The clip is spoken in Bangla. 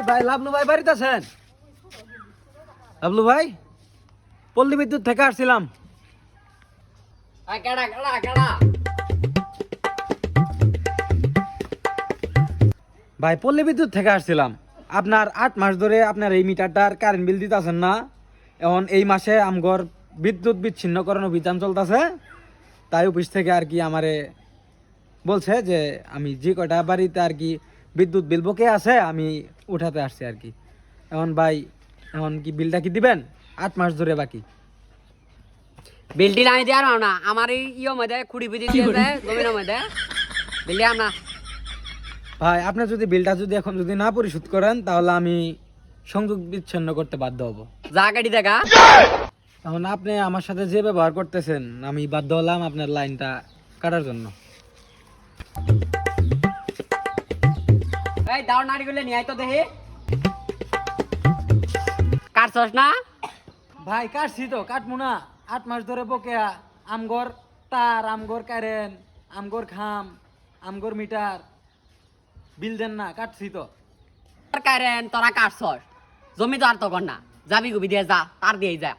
ভাই লাবলু ভাই বাড়িতে আছেন? লাবলু ভাই, পল্লী বিদ্যুৎ থেকে আসছিলাম। ভাই পল্লী বিদ্যুৎ থেকে আসছিলাম। আপনার 8 মাস ধরে আপনার এই মিটারটার কারেন্ট বিল দিতেছেন না। এখন এই মাসে আমগর বিদ্যুৎ বিচ্ছিন্নকরণ অভিযান চলতেছে, তাই অফিস থেকে আর কি আমারে বলছে যে আমি যে কয়টা বাড়িতে আর কি বিদ্যুৎ বিল বকে আছে আমি উঠাতে আসছি আর কি। এখন ভাই, এখন কি বিলটা কি দিবেন? 8 মাস ধরে বাকি। বিলটি আমি দেওয়ার না আমার এই মধ্যে কুড়ি বিধি দিয়েছে জমিনের মধ্যে বিল দিয়াম না। ভাই আপনি যদি বিলটা যদি এখন যদি না পরিশোধ করেন তাহলে আমি সংযোগ বিচ্ছিন্ন করতে বাধ্য হব। যা গাড়ি দেখা এখন আপনি আমার সাথে যে ব্যবহার করতেছেন আমি বাধ্য হলাম আপনার লাইনটা কাটার জন্য। এই দাও নাড়ি গুলো নিয়ে আয় তো দেখি কাটছস না। ভাই কাটছি তো, কাটবো না? 8 মাস ধরে বকেয়া আমগর তার, আমগর কারেন্ট, আমগর খাম, আমগর মিটার বিল দেন না, কাটছি তো। কারেন্ট তোরা কাটছস জমি তো আর তো কর না যাবি গুবি দিয়ে যা তার দিয়ে যা।